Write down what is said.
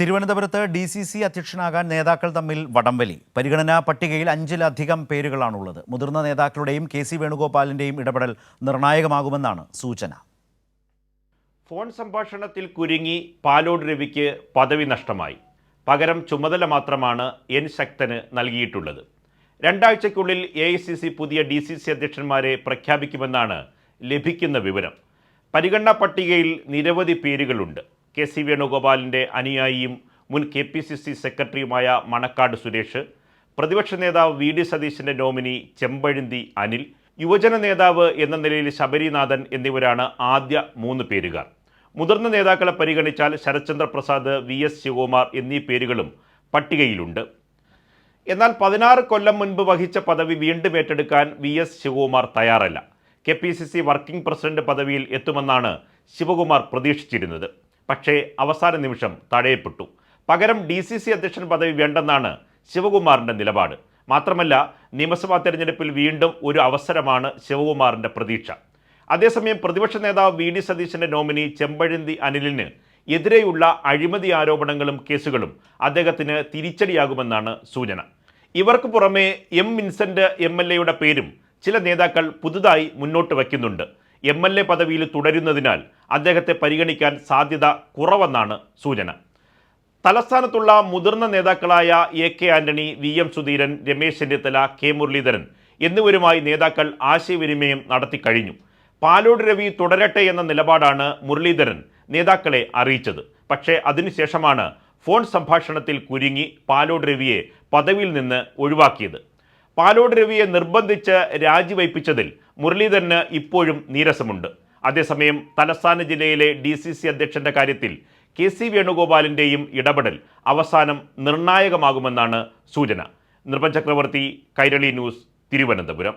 തിരുവനന്തപുരത്ത് DCC അധ്യക്ഷനാകാൻ നേതാക്കൾ തമ്മിൽ വടംവലി. പരിഗണനാ പട്ടികയിൽ 5-ലധികം പേരുകളാണുള്ളത്. മുതിർന്ന നേതാക്കളുടെയും KC വേണുഗോപാലിന്റെയും ഇടപെടൽ നിർണായകമാകുമെന്നാണ് സൂചന. ഫോൺ സംഭാഷണത്തിൽ കുരുങ്ങി പാലോട് രവിക്ക് പദവി നഷ്ടമായി. പകരം ചുമതല മാത്രമാണ് N ശക്തന് നൽകിയിട്ടുള്ളത്. 2 ആഴ്ചയ്ക്കുള്ളിൽ AICC പുതിയ DCC അധ്യക്ഷന്മാരെ പ്രഖ്യാപിക്കുമെന്നാണ് ലഭിക്കുന്ന വിവരം. പരിഗണനാ പട്ടികയിൽ നിരവധി പേരുകളുണ്ട്. KC വേണുഗോപാലിൻ്റെ അനുയായിയും മുൻ KPCC സെക്രട്ടറിയുമായ മണക്കാട് സുരേഷ്, പ്രതിപക്ഷ നേതാവ് VD സതീശൻ്റെ നോമിനി ചെമ്പഴന്തി അനിൽ, യുവജന നേതാവ് എന്ന നിലയിൽ ശബരിനാഥൻ എന്നിവരാണ് ആദ്യ 3 പേരുകാർ. മുതിർന്ന നേതാക്കളെ പരിഗണിച്ചാൽ ശരത്ചന്ദ്ര പ്രസാദ്, VS ശിവകുമാർ എന്നീ പേരുകളും പട്ടികയിലുണ്ട്. എന്നാൽ 16 കൊല്ലം മുൻപ് വഹിച്ച പദവി വീണ്ടും ഏറ്റെടുക്കാൻ VS ശിവകുമാർ തയ്യാറല്ല. KPCC വർക്കിംഗ് പ്രസിഡന്റ് പദവിയിൽ എത്തുമെന്നാണ് ശിവകുമാർ പ്രതീക്ഷിച്ചിരുന്നത്. പക്ഷേ അവസാന നിമിഷം തടയപ്പെട്ടു. പകരം DCC അധ്യക്ഷൻ പദവി വേണ്ടെന്നാണ് ശിവകുമാറിൻ്റെ നിലപാട്. മാത്രമല്ല, നിയമസഭാ തെരഞ്ഞെടുപ്പിൽ വീണ്ടും ഒരു അവസരമാണ് ശിവകുമാറിൻ്റെ പ്രതീക്ഷ. അതേസമയം പ്രതിപക്ഷ നേതാവ് VD സതീശൻ്റെ നോമിനി ചെമ്പഴന്തി അനിലിന് എതിരെയുള്ള അഴിമതി ആരോപണങ്ങളും കേസുകളും അദ്ദേഹത്തിന് തിരിച്ചടിയാകുമെന്നാണ് സൂചന. ഇവർക്ക് പുറമെ M വിൻസെന്റ് MLA പേരും ചില നേതാക്കൾ പുതുതായി മുന്നോട്ട് വയ്ക്കുന്നുണ്ട്. MLA പദവിയിൽ തുടരുന്നതിനാൽ അദ്ദേഹത്തെ പരിഗണിക്കാൻ സാധ്യത കുറവെന്നാണ് സൂചന. തലസ്ഥാനത്തുള്ള മുതിർന്ന നേതാക്കളായ AK Antony, VM Sudheeran, Ramesh Chennithala, K Muraleedharan എന്നിവരുമായി നേതാക്കൾ ആശയവിനിമയം നടത്തിക്കഴിഞ്ഞു. പാലോട് രവി തുടരട്ടെ എന്ന നിലപാടാണ് മുരളീധരൻ നേതാക്കളെ അറിയിച്ചത്. പക്ഷേ അതിനുശേഷമാണ് ഫോൺ സംഭാഷണത്തിൽ കുരുങ്ങി പാലോട് രവിയെ പദവിയിൽ നിന്ന് ഒഴിവാക്കിയത്. പാലോട് രവിയെ നിർബന്ധിച്ച് രാജിവയ്പ്പിച്ചതിൽ മുരളീധരന് ഇപ്പോഴും നീരസമുണ്ട്. അതേസമയം തലസ്ഥാന ജില്ലയിലെ DCC അധ്യക്ഷന്റെ കാര്യത്തിൽ KC വേണുഗോപാലിൻ്റെയും ഇടപെടൽ അവസാനം നിർണായകമാകുമെന്നാണ് സൂചന. നിർഭൻ ചക്രവർത്തി, കൈരളി ന്യൂസ്, തിരുവനന്തപുരം.